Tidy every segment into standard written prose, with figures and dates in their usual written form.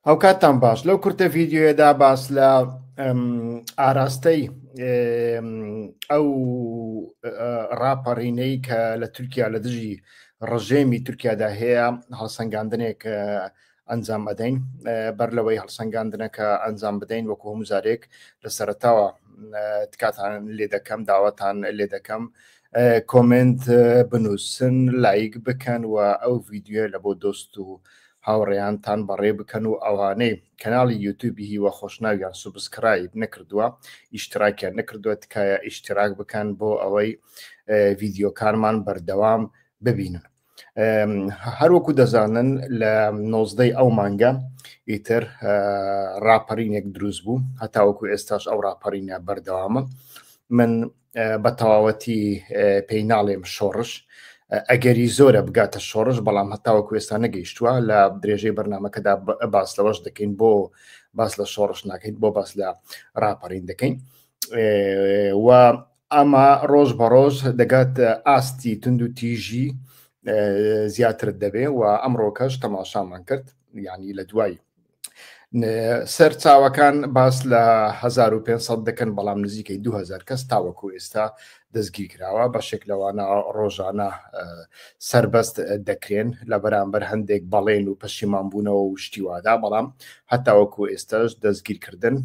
ئەو کاتتان باش لەو کورتە ڤیددیۆیەدا باس لە ئاراستەی ئەو ڕاپەڕینەی کە لە تورکیا لە دژی ڕژێمی تورکیادا هەیە هەڵسەنگاندنێک ئەنجام ئەدەین بەر لەوەی هەڵسەنگاندنەکە ئەنجام بدەین وەکو هەموو جارێک لە سەرەتاوە تکاتان لێ دەکەم داوەتان لێ دەکەم کۆمنت بنووسن لایک بکەن و ئەو ڤیددیۆ لە بۆ دۆست و هاوڕێیانتان بەڕێ بکەن و ئەوانەی کەناڵی یوتیوبی هیوە خۆشناویان سوبسکرایب نەکردووە ئیشتراکیان نەکردووە تکایە ئیشتراک بکەن بۆ ئەوەی ڤیددیۆکانمان بەردەوام ببینن. هەروەکو دەزانن لە 19 ئەو مانگە ئیتر ڕاپەڕینێک دروست بوو هەتاوەکو ئێستاش ئەو ڕاپەڕینە بەردەوامە. من بە تەواوەتی پێی ناڵێم شۆڕش ئەگەری زۆرە بگاتە شۆڕش بەڵام هەتاوەکو ئێستا نەگەیشتووە لە درێژەی بەرنامەکەدا باس لەوەش دەکەین بۆ باس لە شۆڕش ناکەین بۆ باس لە ڕاپەڕین دەکەین و ئەمە ڕۆژ بە ڕۆژ دەگات ئاستی تند و تیژی زیاتر دەبێ و ئەمڕۆکەش تەماشامان کرد یعنی لە دوای سەر چاوەکان باس لە 1500 دەکەن بەڵام نزیکەی 2000 کەس تاوەکو ئێستا دەستگیر کراوە بەشێک لەوانە ڕۆژانە سربەست دەکرێن لە بەرامبەر هەندێک بەڵێن و پەشیمانبوونەوە و شتیوادا بەڵام هەتاوەکو ئێستاش دەستگیرکردن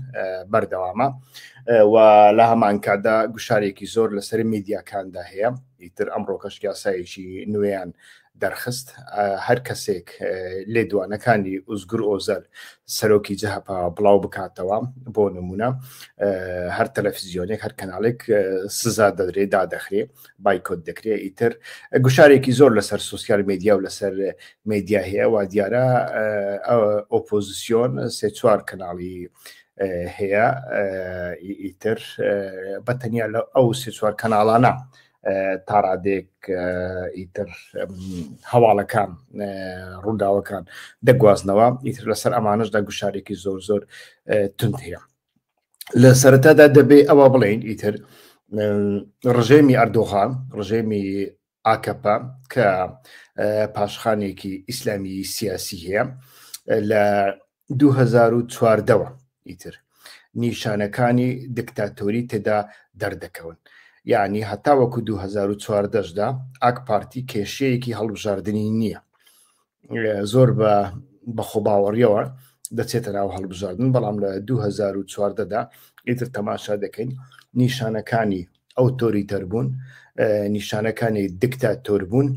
بەردەوامە و لە هەمان کاتدا گوشارێکی زۆر لەسەر میدیاکاندا هەیە ئیتر ئەمڕۆکەش یاسایەکی نوێیان دەرخست هەر کەسێک لێدوانەکانی ئوزگر ئۆزەر سەرۆکی جەهەپا بڵاو بکاتەوە بۆ نمونە هەر تەلەڤیزیۆنێک هەر کەناڵێک سزا دەدرێت دادەخرێ بایکۆت دەکرێت ئیتر گوشارێکی زۆر لەسەر سوسیال میدیا و لەسەر میدیا هەیە و دیارە ئۆپۆزیسیۆن سێ چوار کەناڵی هەیە ئیتر بەتەنیا لە ئەو سێ چوار کەناڵانە تاڕادێک ئیتر هەواڵەکان ڕووداوەکان دەگوازنەوە ئیتر لەسەر ئەمانشدا گوشارێکی زۆر زۆر تند هەیە. لە سەرەتادا دەبێ ئەوە بڵێن ئیتر ڕژێمی ئەردۆغان ڕژێمی ئاکەپا کە پاشخانێکی ئیسلامی سیاسی هەیە لە 2014ەوە ئیتر نیشانەکانی دکتاتۆری تێدا دەردەکەون یعنی هەتاوەکو 2014دا ئاک پارتی کێشەیەکی هەڵبژاردننی نییە زۆر بە خۆباوەڕیەوە دەچێتە ناو هەڵبژاردن بەڵام لە 2014دا ئیتر تەماشا دەکەین نیشانەکانی ئەوتۆریتەر بوون نیشانەکانی دکتاتۆر بوون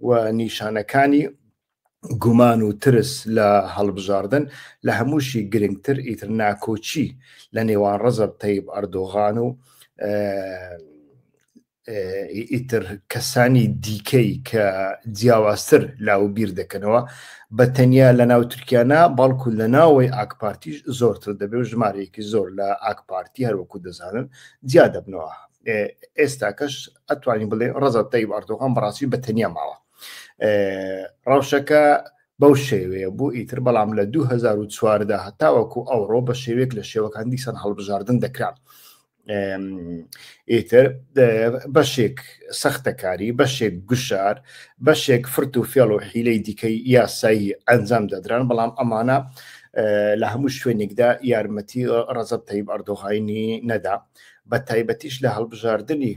و نیشانەکانی گومان و ترس لە هەڵبژاردن لە هەمووشی گرنگتر ئیتر ناکۆچی لە نێوان ڕەزەب تەیب ئەردۆغان و ئیتر کەسانی دیکەی کە جیاوازتر لاوبیر دەکەنەوە بە تەنیا لە ناو تورکیانە بەڵکو لە ناوەی ئاک پارتیش زۆرتر دەبێ و ژمارەیەکی زۆر لە ئاک پارتی هەروەکو دەزانن جیا دەبنەوە ئێستاکەش ئەتوانین بڵێ ڕەزەب تەیب ئەردۆغان بەڕاستی بە تەنیا ماوە ڕەوشەکە بەو شێوەیە بوو ئیتر بەڵام لە 2014دا هەتاوەکو ئەوڕۆ بە شێوەیەک لە شێوەکان دیسان هەڵبژاردن دەکران ئیتر بەشێک سەختەکاری بەشێک گوشار بەشێک فرت و فێڵ و حیلەی دیکەی یاسایی ئەنجام دەدران بەڵام ئەمانە لە هەموو شوێنێکدا یارمەتی ڕەزەب تەیب ئەردۆغانی نەدا بە تایبەتیش لە هەڵبژاردننی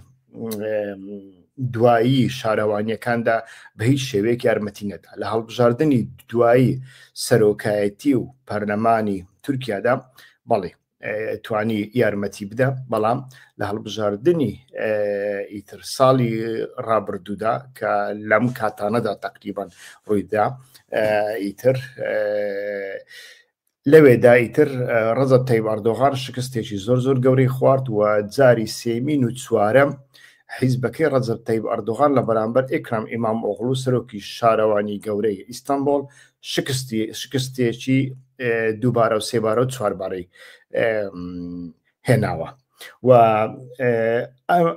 دوایی شارەوانیەکاندا بە هیچ شێوەیەک یارمەتی نەدا لە هەڵبژاردننی دوایی سەرۆکایەتی و پەرلەمانی تورکیادا بەڵێ توانی یارمەتی بدە بەڵام لە هەڵبژاردننی ئیتر ساڵی ڕابردوودا کە لەم کاتانەدا تەقریبان ڕوویدا ئیتر لەوێدا ئیتر ڕەزەب تەیب ئەردۆغان شکستێکی زۆر زۆر گەورەی خوارد و جاری سێمین و چوارەم حیزبەکەی ڕەزەب تەیب ئەردۆغان لە بەرامبەر ئێکرام ئیمام ئۆغڵو سەرۆکی شارەوانی گەورەی ئیستانبول شکستێکی دووبارە و سێبارە و چواربارەی هێناوە و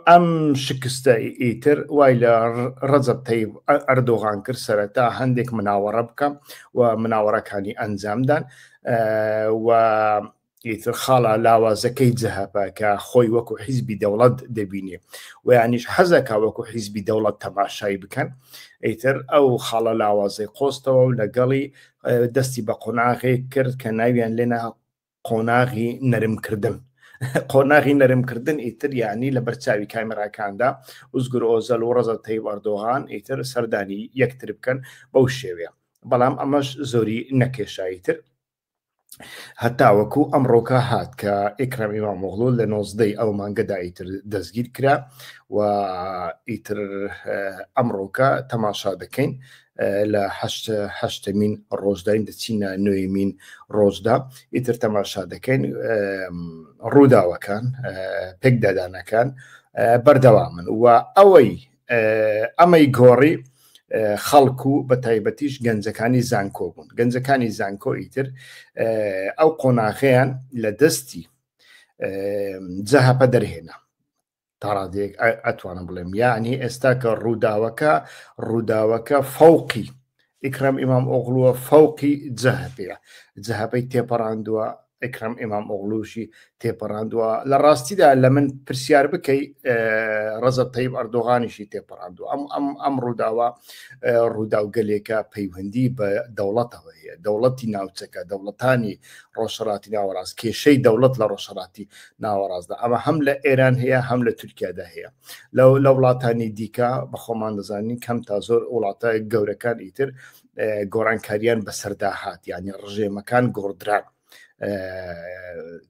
ئەم شکستە ئیتر وای لە ڕەزەب تەیب ئەردۆغان کرد سەرەتا هەندێک مناوەڕە بکەم و مناوەڕەکانی ئەنجامدان و ئیتر خاڵە لاوازەکەی جەهەپەکە خۆی وەکو حیزبی دەوڵەت دەبینێ و یانیش حەزەکە وەکو حیزبی دەوڵەت تەماشای بکەن ئیتر ئەو خاڵە لاوازەی قۆستەوە و لەگەڵی دەستی بە قۆناغێک کرد کە ناویان لێنە قۆناغی نەرمکردن. قۆناغی نەرمکردن ئیتر یعنی لە بەرچاوی کامێراکاندا ئوزگور ئۆزەل و ڕەزە تەیب ئەردۆغان ئیتر سەردانی یەکتر بکەن بەو شێوەیە. بەڵام ئەمەش زۆری نەکێشاییتر هەتا وەکو ئەمڕۆکە هات کە ئیکرام ئیمامۆغڵو لە 19 ئەو مانگەدا ئیتر دەستگیر کرا و ئیتر ئەمڕۆکە تەماشا دەکەین لە هەشتمین ڕۆژداین دەچینە نوێیمین ڕۆژدا ئیتر تەماشا دەکەین ڕووداوەکان پێکدادانەکان بەردەوامن و ئەمەی گۆڕی خەڵکو بە تایبەتیش گەنجەکانی زانکۆ بوون. گەنجەکانی زانکۆ ئیتر ئەو قۆناغەیان لە دەستی جەهەپە دەرهێنا تا ڕادێک ئەتوانم بڵێم یعنی ئێستا کە ڕووداوەکە فەوقی ئیکرام ئیمامۆغڵووە فەوقی جەهەپەیە جەهەپەی تێپەڕاندووە ئیکرام ئیمامۆغڵوشی تێپەڕاندووە لە ڕاستیدا لە من پرسیار بکەی ڕەزە تەیب ئەردۆغانیشی تێپەڕاندووە ئەم ڕووداوگەلێکە پەیوەندی بە دەوڵەتەوە هەیە دەوڵەتی ناوچەکە دەوڵەتانی ڕۆژهەڵاتی ناوەڕاست کێشەی دەوڵەت لە ڕۆژهەڵاتی ناوەڕاستدا ئەمە هەم لە ئێران هەیە هەم لە تورکیادا هەیە لە وڵاتانی دیکە بە خۆمان دەزانین کەم تا زۆر وڵاتە گەورەکان ئیتر گۆڕانکاریان بەسەردا هات یعنی ڕژێمەکان گۆڕدران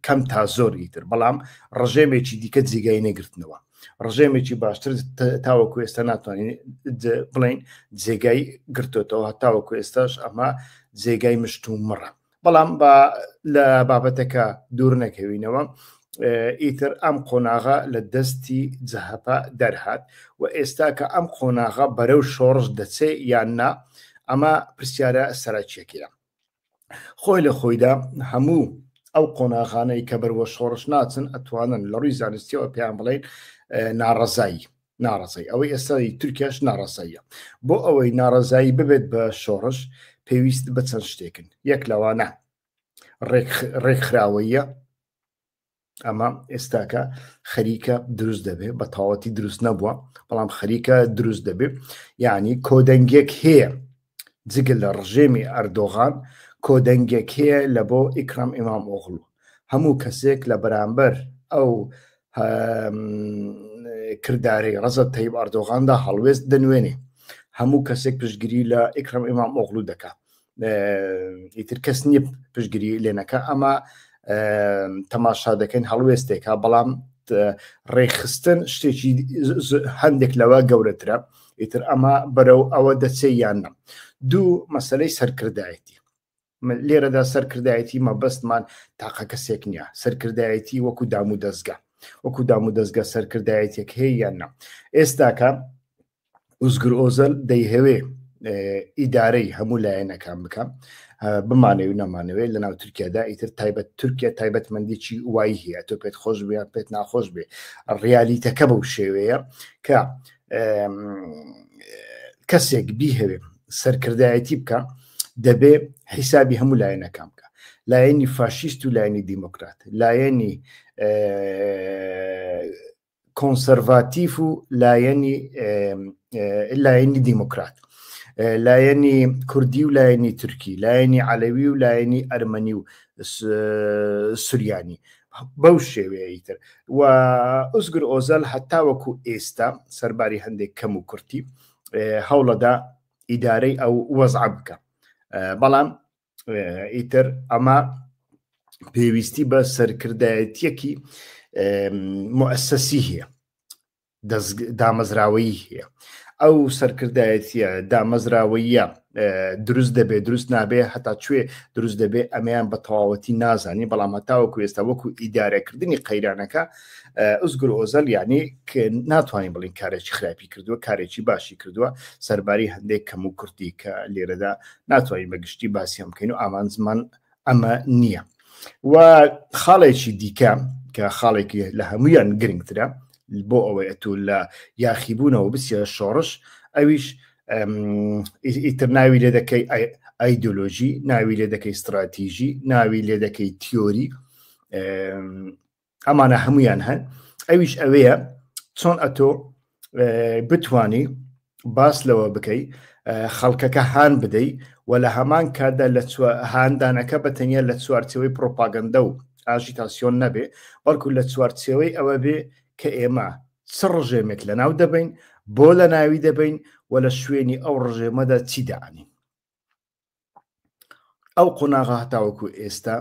کەم تا زۆری تر بەڵام ڕژێمێکی دیکە جێگای نەگرتنەوە ڕژێمێکی باشتر تاوەکو ئێستا ناتوانین بڵین جێگای گرتوێتەوە تاوەکو ئێستاش ئەمە جێگای مشت و مڕە بەڵام لە بابەتەکە دوور نەکەوینەوە ئیتر ئەم قۆناغا لە دەستی جەهەپە دەرهات و ئێستا کە ئەم قۆناغا بەرەو شۆڕش دەچێ یان نا ئەمە پرسیارە سەرچیەکەیە خۆی لە خۆیدا هەموو ئەو قۆناغانەی کە بەروە شۆڕش ناچن ئەتوانن لە ڕووی زانستیەوە پێیان بڵێن ناڕەزایی ئەوەی ئێستای تورکیاش ناڕەزاییە بۆ ئەوەی ناڕەزایی ببێت بە شۆڕش پێویست بە چەند شتێکن یەک لەوانە ڕێکخراوەیە ئەمە ئێستاکە خەریکە دروست دەبێت بە تاوەتی دروست نەبووە بەڵام خەریکە دروست دەبێت یعنی کۆدەنگێک هەیە جگە لە ڕژێمی ئەردۆغان کۆدەنگێک هەیە لە بۆ ئیکرام ئیمامۆغڵو هەموو کەسێک لە بەرامبەر ئەو کردارەی ڕەزە تەیب ئەردۆغاندا هەڵوێست دەنوێنێ هەموو کەسێک پشتگیری لە ئیکرام ئیمامۆغڵو دەکا ئیتر کەس نییە پشتگیری لێنەکە ئەمە تەماشا دەکەین هەڵوێستێکە بەڵام ڕێخستن شتێکی هەندێک لەوە گەورەترە ئیتر ئەمە بەرەو ئەوە دەچێ یانە دوو مەسەلەی سەرکردایەتی لێرەدا سەرکردایەتی مەبەستمان تاقە کەسێک نییە سەرکردایەتی وەکو دام و دەستگا سەرکردایەتێک هەیە یاننا ئێستاکە ئوزگر ئۆزەل دەیهەوێ ئیدارەی هەموو لایەنەکان بکەم بمانەوێ و نەمانەوێت لە ناو تورکیادا ئیتر تورکیا تایبەتمەندێکی وای هەیە تۆ پێت خۆش بێ پێت ناخۆش بێ ڕیالیتەکە بەو شێوەیە کە کەسێک بیهەوێ سەرکردایەتی بکە دەبێ حیسابی هەموو لایەنەکان بکە لایەنی فاشیست و لایەنی دیموکرات لایەنی کۆنسەرڤاتیف و لایەنی دیموکرات لایەنی کوردی و لایەنی تورکی لایەنی عەلەوی و لایەنی ئەرمەنی و سوریانی بەو شێوەیەتر و ئوزگر ئۆزەل هەتا وەکو ئێستا سەرباری هەندێک کەم و کورتی هەوڵەدا ئیدارەی ئەو وەزع بکە بەڵام ئیتر ئەمە پێویستی بە سەرکردایەتیەکی مؤسسەسی هەیە دامەزراوەیی هەیە ئەو سەرکردایەتیە دامەزراوەیە دروست دەبێت دروست نابێ هەتا کوێ دروست دەبێت ئەمەیان بە تەواوەتی نازانی بەڵام هەتاوەکو ئێستا وەکو ئیدارەکردنی قەیرانەکە ئوزگر ئۆزەل یعنی ناتوانین بڵین کارێکی خراپی کردووە کارێکی باشی کردووە سەرباری هەندێک کەم و کورتی کە لێرەدا ناتوانین بەگشتی باسی بکەین و ئامان زمان ئەمە نییە و خاڵێکی دیکە کە خاڵێکی لە هەمویان گرنگترە بۆ ئەوەی ئەتو لە یاخیبوونەوە بچە شۆڕش ئەویش ئیتر ناوی لێ دەکەی ئایدۆلۆژی ناوی لێ دەکەی استراتیژی ناوی لێ دەکەی تیۆری ئەمانە هەمویان هەن ئەویش ئەوەیە چۆن ئەتۆ بتوانی باس لەوە بکەی خەڵکەکە هان بدەی و لە هەمان کاتدا لە هاندانەکە بەتەنیا لە چوارچەوەی پرۆپاگەندە و ئاژیتاسیۆن نەبێ بەڵکو لە چوارچەوەی ئەوە بێ کە ئێمە چ ڕژێمێک لە ناو دەبین بۆ لە ناوی دەبین و لە شوێنی ئەو ڕژێمەدا چی داعنین ئەو قۆناغا هەتاوەکو ئێستا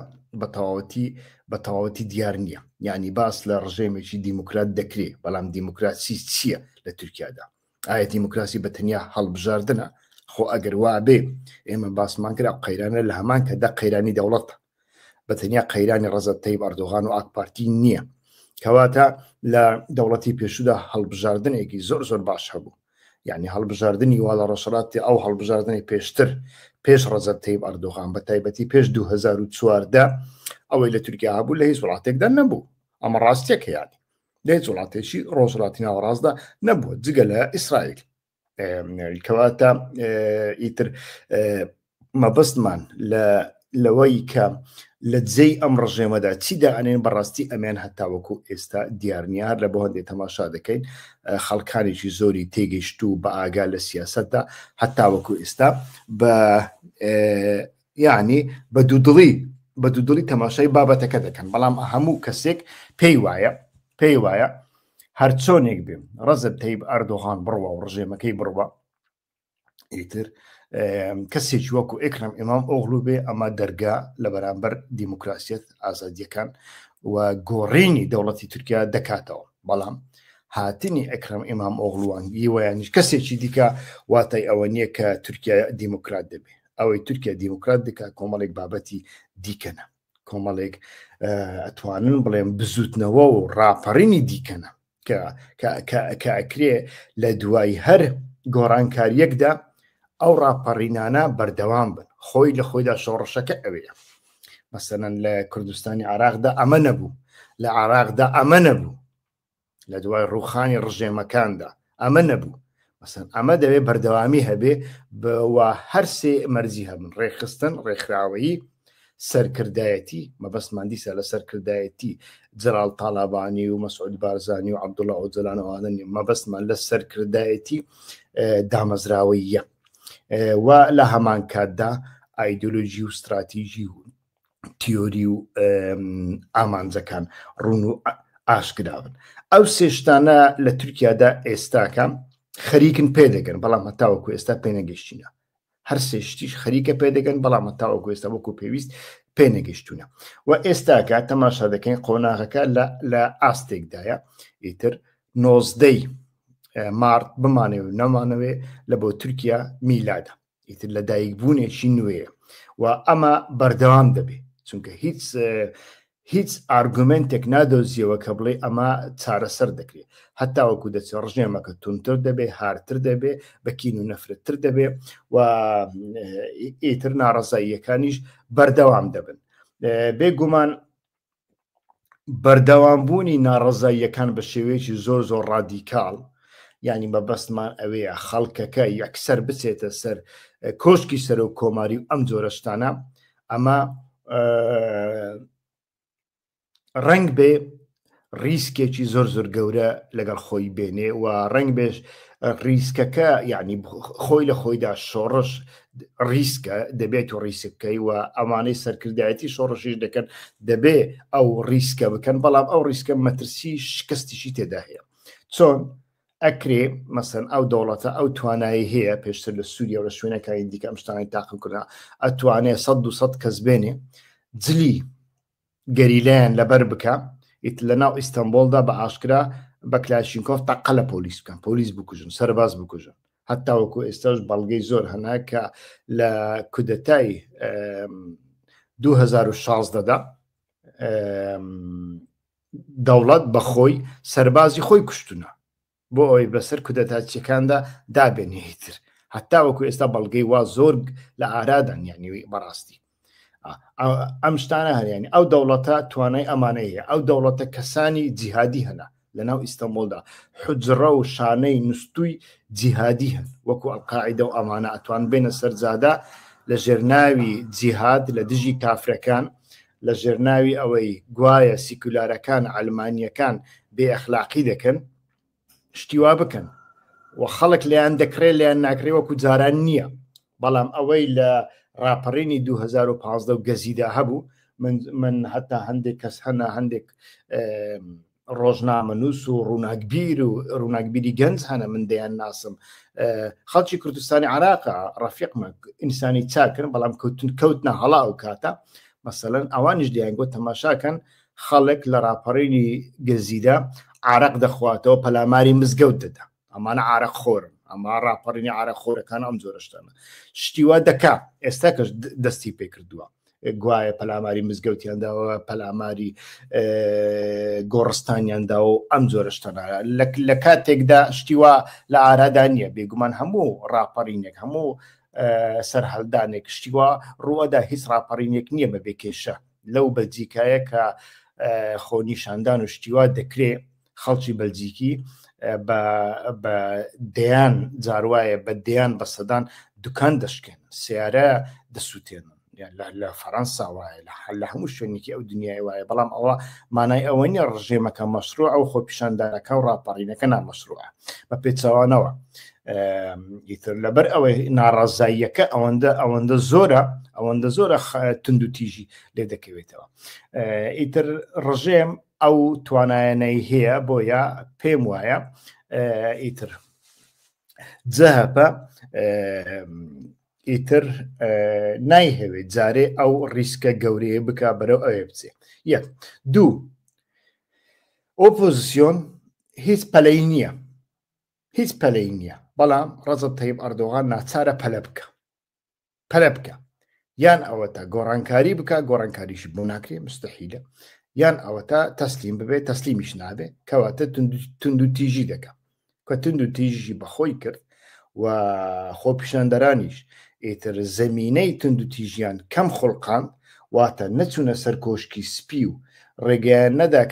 بە تەواوەتی دیار نییە یعنی باس لە ڕژێمێکی دیموکرات دەکرێت بەڵام دیموکراسی چییە لە تورکیادا ئایا دیموکراسی بەتەنیا هەڵبژاردنە خۆ ئەگەر وا بێ ئێمە باسمان کرا قەیرانە لە هەمان کەدا قەیرانی دەوڵەتە بەتەنیا قەیرانی ڕەزەت تەیب ئەردۆغان و ئاکپارتی نییە کەواتە لە دەوڵەتی پێشودا هەڵبژاردنێکی زۆر باش هەبوو یعنی هەڵبژاردننی وا لە ڕەشەڵاتی ئەو هەڵبژاردننی پێشتر پێش ڕەزەت تەیب ئەردۆغان بە تایبەتی پێش 2014 ئەوەی لە تورکیا هەبوو لە هیچ وڵاتێکدا نەبوو ئەمە ڕاستیەکە یانی لە هیچ وڵاتێکی ڕۆژهڵاتی ناوەڕاستدا نەبووە جگە لە ئیسرائیل کەواتە ئیتر مەبەستمان لەوەی کە لە جێی ئەم ڕژێمەدا چیدا ئەنێن بەڕاستی ئەمیان هەتاوەکو ئێستا دیار نیە هەر لە بۆ هەندێک تەماشا دەکەین خەڵکانێکی زۆری تێگەیشت و بە ئاگا لە سیاسەتدا هەتاوەکو ئێستا بە یعنی بە دوودڵی تەماشای بابەتەکە دەکەن بەڵام هەموو کەسێک پێی وایە هەر چۆنێک بێ ڕەزەت تەیب ئەردۆغان بڕوە و ڕژێمەکەی بڕوە ئیتر کەسێکی وەکو ئێکرەم ئیمام ئۆغڵو بێ ئەمە دەرگا لە بەرامبەر دیموکراسیەت ئازادیەکان و گۆڕینی دەوڵەتی تورکیا دەکاتەوە بەڵام هاتنی ئەکرەم ئیمام ئۆغڵوان ویانیش کەسێکی دیکە واتای ئەوە نییە کە تورکیا دیموکرات دەبێ ئەوەی تورکیا دیموکرات دکات کۆمەڵێک بابەتی دیکەنە کۆمەڵێک ئەتوانن بڵێن بزوتنەوە و ڕاپەڕینی دیکەنە کە ئەکرێ لە دوای هەر گۆڕانکاریەکدا ئەو ڕاپەڕینانە بەردەوام بن خۆی لە خۆیدا شۆڕشەکە ئەوەیە مەسەلەن لە کوردستانی عراقدا ئەمە نەبوو لە عراقدا ئەمە نەبوو لە دوای ڕووخانی ڕژێمەکاندا ئەمە نەبوو مەسەن ئەمە دەوێت بەردەوامی هەبێ بەوە هەر سێ مەرجی هەبن ڕێخستن ڕێکخراوەیی سەرکردایەتی مەبەستمان دیسە لە سەرکردایەتی جەلال تاڵابانی و مەسعود بارزانی و عەبدوڵڵا ئۆجەلانەوانن مەبەستمان لە سەرکردایەتی دامەزراوەیە و لە هەمان کاتدا ئایدۆلۆژی و استراتیژی و تیۆری و ئامانجەکان ڕوون و ئاشکراون ئەو سێشتانە لە تورکیادا ئێستاکە خەریکن پێدەگەن بەڵام هەتاوەکو ئێستا پێنەگەشتینە هەر سێشتیش خەریکە پێدەگەن بەڵام هەتاوەکو ئێستا وەکو پێویست پێنەگەشتونە و ئێستاکە تەماشا دەکەین قۆناغەکە لە ئاستێکدایە ئیتر 19 مارت بمانێ و نەمانەوێ لە بۆ تورکیا میلادە ئیتر لە دایکبوونێکی نوێیە و ئەمە بەردەوام دەبێت چونکە هیچ ئارگومنتێک نادۆزیەوە کە بڵێ ئەمە چارەسەر دەکرێت هەتاوەکو دەچێت ڕژێمەکە تونتر دەبێ هارتر دەبێ بەکین و نەفرەتتر دەبێ و ئیتر ناڕەزاییەکانیش بەردەوام دەبن بێگومان بەردەوامبوونی ناڕەزاییەکان بە شێوەیەکی زۆر ڕادیکاڵ یعنی مەبەستمان ئەوەیە خەڵکەکە یەکسەر بچێتە سەر کۆشکی سەر و کۆماری و ئەم جۆرەشتانە ئەمە ڕنگ بێ ریسکێکی زۆر گەورە لەگەڵ خۆی بێنێ و ڕنگ بێش ریسکەکە یعنی خۆی لە خۆیدا شۆڕش ریسکە دەبێت و ریسکەکەی و ئەمانەی سەرکردایەتی شۆڕشیش دەکەن دەبێ ئەو ریسکە بکەن بەڵام ئەو ریسکە مەترسی شکستیشی تێدا هەیە چۆن ئەکرێ مەسەن ئەو دەوڵەتە ئەو توانایی هەیە پێشتر لە سووریا و لە شوێنەکانی دیکە ئەم شتانی تاقیکردن ئەتوانێت 100 کەس بێنێ جلی گەریلایان لەبەر بکە ئیت لە ناو ئیستانبولدا بە ئاشکرا بە کلاشینکۆف تاقە لە پۆلیس بکەن پۆلیس بکوژن سەرباز بکوژن هەتاوەکو ئێستاش بەڵگەی زۆر هەنا کە لە کودەتای 2016دا دەوڵەت بەخۆی سەربازی خۆی کوشتونە بۆ ئەوەی بەسەر کودەتاچیەکاندا دابێنێتتر هەتاوەکو ئێستا بەڵگەی وا زۆر لە ئارادان یعنی بەڕاستی ئەم شتانە هەریانی ئەو دەوڵەتە توانای ئەمانەیە ئەو دەوڵەتە کەسانی جیهادی هەنا لە ناو ئیستانبولدا حجرە و شانەی نوستوی جیهادی هەن وەکو ئەڵقاعیدە و ئەمانە ئەتوان بێنە سەرجادا لە ژێرناوی جیهاد لە دژی کافرەکان لە ژێرناوی ئەوەی گوایە سیکولارەکان ئەلمانیەکان بێ ئەخلاقی دەکەن شتیوا بکەن و خەڵک لیان دەکرێت لیان ناکرێ وەکو جاران نییە. بەڵام ئەوەی لە ڕاپەڕینی 2015 و گەزیدا هەبوو من هەتا هەندێک کەس هەنا هەندێک ڕۆژنامە نووس و ڕووناکبیر و ڕووناکبیری گەنج هەنە من دەیان ناسم خەڵکی کوردستانی عراقا ڕەفیقمە ئینسانی چاکن بەڵام کەوتنە هەڵا و کاتە مەسەلەن ئەوانیش دیانگۆ تەماشاکەن خەڵک لە ڕاپەڕینی گەزیدا عراق دەخواتەوە پەلاماری مزگەوت دەدا ئەمانە عراق خۆرن ئەما ڕاپەڕینی عراق خۆرەکان ئەم جۆرەشتانە شتیوا دەکا ئێستا کەش دەستی پێ کردووە گوایە پەلاماری مزگەوتیانداوە پەلاماری گۆڕستانیاندا و ئەم جۆرەشتانە لە کاتێکدا شتیوا لە ئارادا نییە بێگومان هەموو ڕاپەڕینێک هەموو سەرهەڵدانێک شتیوا ڕوەدا هیچ ڕاپەڕینێک نییە بە بێکێشە لەو بەلجیکایە کە خۆنیشاندان و شتیوا دەکرێت خەڵکی بەلجیکی بە دەیان جاروایە بە دەیان بە سەدان دوکان دەشکێن سیارە دەسووتێنن لە فەڕەنسا وایە لە هەموو شوێنێکی ئەو دنیای وایە بەڵام ئەوە مانای ئەوە نیە ڕژێمەکە مەشروع ئەو خۆپیشاندانەکە و ڕاپەڕینەکە نامەشروعە بە پێچەوانەوە ئیتر لەبەر ئەوەی ناڕازاییەکە ئەوەندە زۆرە تند و تیژی لێ دەکەوێتەوە ئیتر ڕژێم ئەو توانایەنەی هەیە بۆیە پێم وایە ئیتر جەهەپە ئیتر نایهەوێت جارێ ئەو ریسکە گەورەیە بکە بەرەو ئەوێ بچێ یەک دوو ئۆپۆزیسیۆن هیچ پەلەی نییە بەڵام ڕەجەب تەیب ئەردۆغان ناچارە پەلە بکە یان ئەوە تا گۆڕانکاری بکە گۆڕانکاریشی بۆ ناکرێ مستەحیلە یان ئەوە تا تەسلیم ببێت تەسلیمیش نابێ کەواتە تند و تیژی دەکە کە تند و تیژی بەخۆی کرد و خۆپیشاندەرانیش ئیتر زەمینەی تند و تیژیان کەم خوڵقان واتە نەچوونە سەر کۆشکی سپی و ڕێگەیان نەدا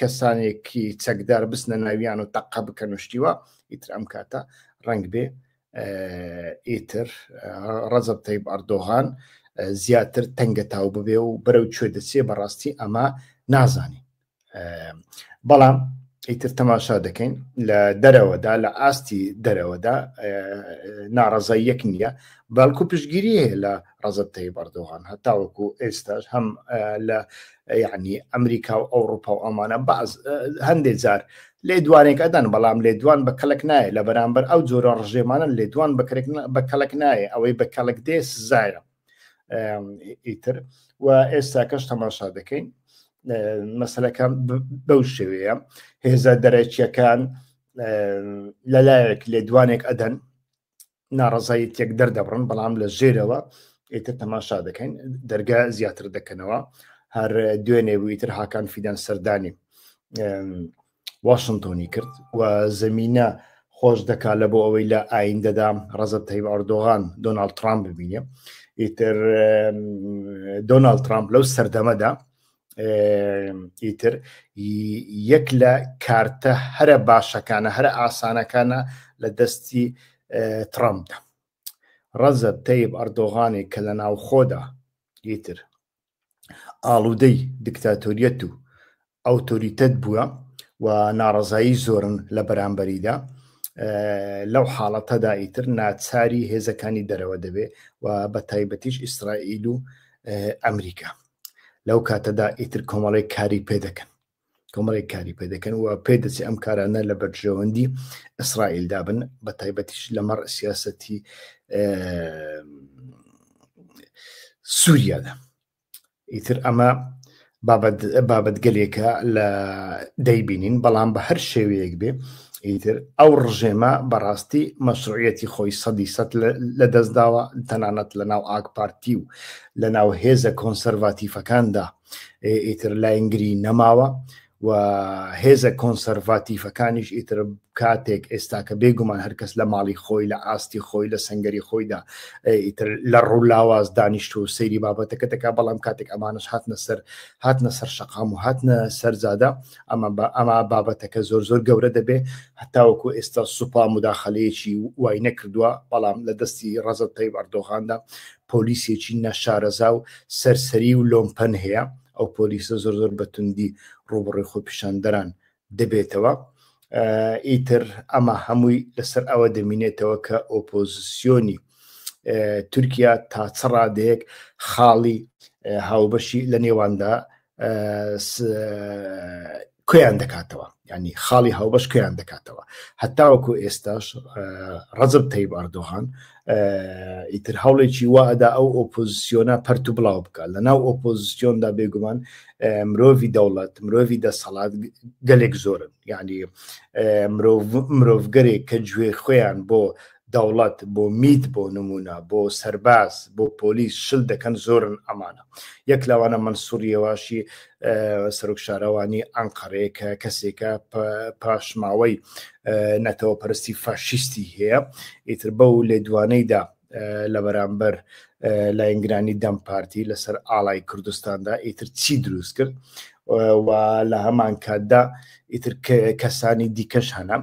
کەسانێکی چەکدار بستنە ناویان و تەقە بکەن وشتیوە ئیتر ئەم کاتە ڕەنگ بێ ئیتر ڕەجەب تەیب ئەردۆغان زیاتر تەنگە تاو ببێ و بەرەو کوێ دەچێ بەڕاستی ئەمە نازانی بەڵام ئیتر تەماشا دەکەین لە دەرەوەدا لە ئاستی دەرەوەدا ناڕەزاییەک نییە بەڵکو پشتگیری هەیە لە ڕەجەب تەیب ئەردۆغان هەتاوەکو ئێستاش هەم لە یعنی ئەمریکا و ئەوروپا و ئەمانە هەندێک جار لێدوانێک ئەدەن بەڵام لێدوان بە کەلک نایە لە بەرامبەر ئەو جۆرە ڕژێمانە لێدوان بە کەلک نایە ئەوەی بە کەلک دێ سزایە ئیتر و ئێستا کەش تەماشا دەکەین مەسەلەکان بەو شێوەیە هێزە دەرەکیەکان لەلایەک لێدوانێک ئەدەن ناڕەزایەتێک دەردەبڕن بەڵام لە ژێرەوە ئیتر تەماشا دەکەین دەرگا زیاتر دەکەنەوە هەر دوێنێ بوو ئیتر هاکان فیدان سەردانی واشنتۆنی کرد و زەمینە خۆش دەکات لە بۆ ئەوەی لە ئایندەدا ڕەجەب تەیب ئەردۆغان دۆناڵد ترامپ ببینێ ئیتر دۆناڵد ترامپ لەو سەردەمەدا ئیتر یەک لە کارتە هەرە باشەکانە هەرە ئاسانەکانە لە دەستی ترامپدا ڕەجەب تەیب ئەردۆغانی کە لە ناوخۆدا ئیتر ئاڵوودەی دیکتاتۆریەت و ئەوتۆریتەت بووە و ناڕەزایی زۆرن لە بەرامبەریدا لەو حاڵەتەدا ئیتر ناچاری هێزەکانی دەرەوە دەبێ و بە تایبەتیش ئیسرائیل و ئەمریکا لەو کاتەدا ئیتر کۆمەڵی کاری پێ دەکەن و پێدەچێت ئەم کارانە لە بەرژەوەندی ئیسرائیلدا بن بە تایبەتیش لەمەڕ سیاسەتی سووریادا ئیتر ئەمە بابەتگەلێکە لە دەیبینین بەڵام بە هەر شێوەیەک بێ ئیتر ئەو ڕژێمە بەڕاستی مەشروعەتی خۆی سەدی سەد لە دەستداوە تەنانەت لە ناو ئاک پارتی و لە ناو هێزە کۆنسەرڤاتیفەکاندا ئیتر لایەنگری نەماوە و هێزە کۆنسەرڤاتیڤەکانیش ئیتر کاتێک ئێستا کە بێگومان هەرکەس لە ماڵی خۆی لە ئاستی خۆی لە سەنگەری خۆیدا ئیتر لە ڕوولاواز دانیشت و سەیری بابەتەکە دەکا بەڵام کاتێک ئەمانش هاتنە سەر شەقام و هاتنە سەرزادە ئەمە بابەتەکە زۆر گەورە دەبێ هەتاوەکو ئێستا سوپا مداخەلەیەکی وای نەکردووە بەڵام لە دەستی ڕەزەت تەیب ئەردۆغاندا پۆلیسێکی نەشارەزا و سەرسەری و لۆمپەن هەیە ئەو پۆلیسە زۆر بەتوندی ڕوبڕی خۆ پیشاندەران دەبێتەوە ئیتر ئەمە هەمووی لەسەر ئەوە دەمینێتەوە کە ئۆپۆزیسیۆنی تورکیا تا چ ڕادەیەک خاڵی هاوبەشی لە نێواندا کوێیان دەکاتەوە ینی خاڵی هاوبەش کوێیان دەکاتەوە هەتاوەکو ئێستاش ڕەزب تەیب ئەردۆغان ئیتر هەوڵێکی وادا ئەو ئۆپۆزیسیۆنە پەرت و بڵاو بکات لە ناو ئۆپۆزیسیۆندا بێگومان مرۆڤی دەوڵەت مرۆڤی دەسەڵات گەلێک زۆرن یعنی مرۆڤگەرێک کە گوێ خۆیان بۆ دەوڵەت بۆ میت بۆ نمونە بۆ سەرباز بۆ پۆلیس شل دەکەن زۆرن ئەمانە یەک لەوانە منسووریەواشی سەرۆک شارەوانی ئەنقەرەیە کەسێکە پاشماوەی نەتەوە پەرستی فاشیستی هەیە ئیتر بەو لێدوانەیدا لە بەرامبەر لایەنگرانی دەم پارتی لەسەر ئاڵای کوردستاندا ئیتر چی دروست کرد و لە هەمان کاتدا ئیتر کەسانی دیکەش هەنە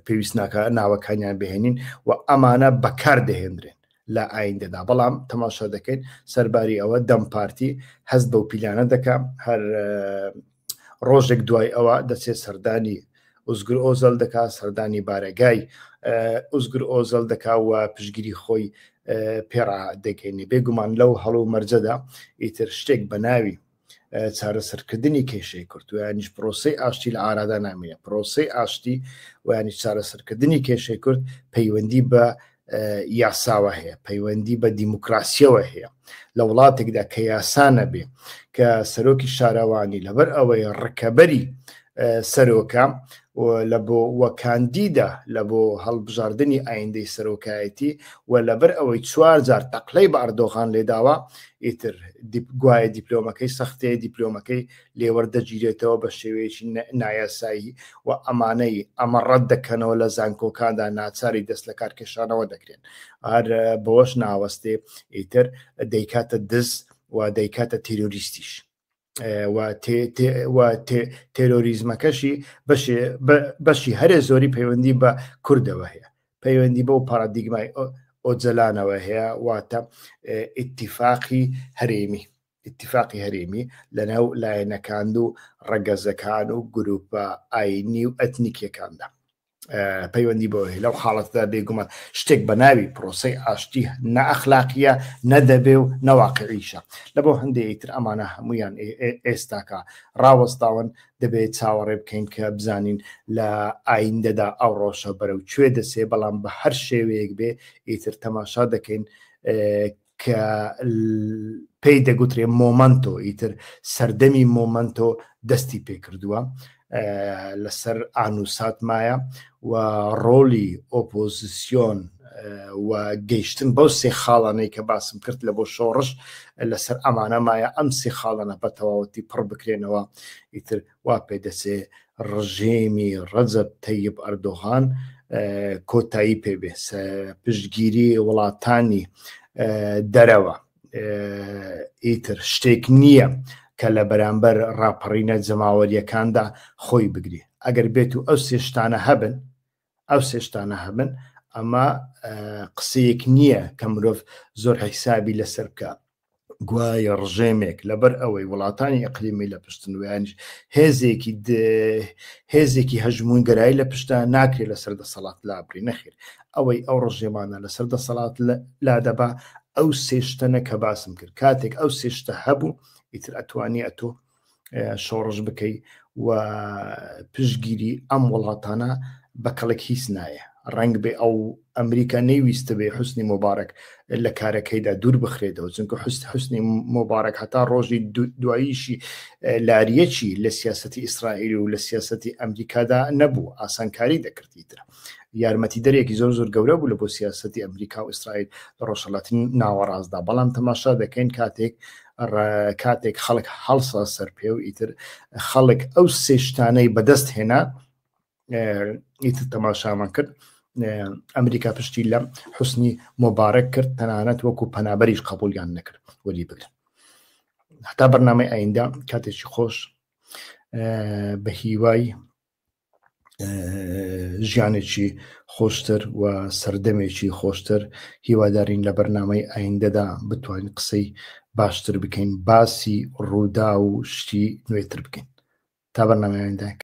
پێویست ناکە ناوەکانیان بهێنین و ئەمانە بەکار دەهێنرێن لە ئایندەدا بەڵام تەماشا دەکەین سەرباری ئەوە دەم پارتی هەست بەو پیلانە دەکەم هەر ڕۆژێک دوای ئەوە دەچێت سەردانی ئوزگر ئۆزەل دەکا سەردانی بارەگای ئوزگر ئۆزەل دەکا و پشگیری خۆی پێڕا دەگەینی بێگومان لەو هەڵو مەرجەدا ئیتر شتێک بە ناوی چارەسەرکردنی کێشەی کورد و یانیش پرۆسەی ئاشتی لە ئارادا نامێنێ پرۆسەی ئاشتی و ینی چارەسەرکردنی کێشەی کورد پەیوەندی بە یاساوە هەیە پەیوەندی بە دیموکراسیەوە هەیە لە وڵاتێکدا کە یاسانە بێ کە سەرۆکی شارەوانی لەبەر ئەوەی ڕکەبەری سەرۆکە لە بۆ وەکاندیدا لە بۆ هەڵبژاردننی ئایندەی سەرۆکایەتی و لەبەر ئەوەی 4 جار تەقلەی بە ئەردۆغان لێداوە ئیتر گوایە دیپلۆمەکەی سەختەیە دیپلۆمەکەی لێوەردەگیرێتەوە بە شێوەیەکی نایاسایی و ئەمانەی ئەمە ڕەت دەکەنەوە لە زانکۆکاندا ناچاری دەست لە کارکێشانەوە دەکرێن هەر بەوەش ناوەستێ ئیتر دەیکاتە دز و دەیکاتە تیرۆریستیش و تێرۆریزمەکەشی بەشی هەرێ زۆری پەیوەندی بە کوردەوە هەیە پەیوەندی بەو پارادیگمای ئۆجلانەوە هەیە واتە ئیتیفاقی هەرێمی لەناو لایەنەکان و ڕەگەزەکان و گروپە ئاینی و ئەتنیکیەکاندا پەیوەندی بۆ هەیە لەو حاڵەتدا بێگومان شتێک بە ناوی پرۆسەی ئاشتی نەئەخلاقیە نەدەبێ و نەواقعیشە لە بۆ هەندێکتر ئەمانە هەمویان ئێستاکە ڕاوەستاون دەبێت چاوەڕێ بکەین کە بزانین لە ئایندەدا ئەو ڕۆژە بەرەو کوێ دەسێ بەڵام بە هەر شێوەیەک بێ ئیتر تەماشا دەکەین کە پێی دەگوترێ مۆمەنتۆ ئیتر سەردەمی مۆمەنتۆ دەستی پێکردووە لەسەر ئانوسات مایە و ڕۆلی ئۆپۆزیسیۆن و گەیشتن بەو سێ خاڵانەی کە باسم کرد لە بۆ شۆڕش لەسەر ئەمانە مایە ئەم سێ خاڵانە بە تەواوەتی پڕ بکرێنەوە ئیتر وا پێدەچێ ڕژێمی ڕەجەب تەیب ئەردۆغان کۆتایی پێبێ پشتگیری وڵاتانی دەرەوە ئیتر شتێک نییە کە لە بەرامبەر ڕاپەڕینە جەماوەریەکاندا خۆی بگری ئەگەر بێت و ئەو سێشتانە هەبن ئەمە قسەیەک نییە کە مرۆڤ زۆر حیسابی لەسەر بکە گوایە ڕژێمێک لەبەر ئەوەی وڵاتانی ئەقلیمی لە پشتن ویانش هێزێکی هەژمون گەرایی لە پشتە ناکرێت لەسەر دەسەڵات لابری نەخیر ئەوەی ئەو ڕژێمانە لەسەر دەسەڵات لادەبا ئەو سێشتەنە کە باسم کرد کاتێک ئەو سێشتە هەبوو ئیتر ئەتوانی ئەتۆ شۆڕش بکەی و پشگیری ئەم وڵاتانە بە کەڵک هیچ نایە ڕنگ بێ ئەو ئەمریکا نەیویستە بێ حوسنی مۆبارەک لە کارەکەیدا دوور بخرێتەوە چونکە حوسنی مۆبارەک هەتا ڕۆژی دواییشی لاریەکی لە سیاسەتی ئیسرائیل و لە سیاسەتی ئەمریکادا نەبوو ئاسانکاری دەکردیترە یارمەتی دەرێکی زۆر گەورە بوو لە بۆ سیاسەتی ئەمریکا و ئیسرائیل لە ڕۆژهەڵاتی ناوەڕاستدا، بەڵام تەماشا دەکەین کاتێک خەڵک هەڵسا سەر پێ و ئیتر خەڵک ئەو سێ شتانەی بەدەست هێنا ئیتر تەماشامان کرد ئەمریکا پشتی لە حوسنی مۆبارەک کرد، تەنانەت وەکو پەنابەریش قبولیان نەکرد وەری بگرن. هەتا بەرنامەی ئایندا کاتێکی خۆش بە هیوای ژیانێکی خۆشتر و سەردەمێکی خۆشتر هیوادارین لە بەرنامەی ئایندەدا بتوانین قسەی باشتر بکەین، باسی ڕوودا و شتی نوێتر بکەین. تا بەرنامەی ئایندا.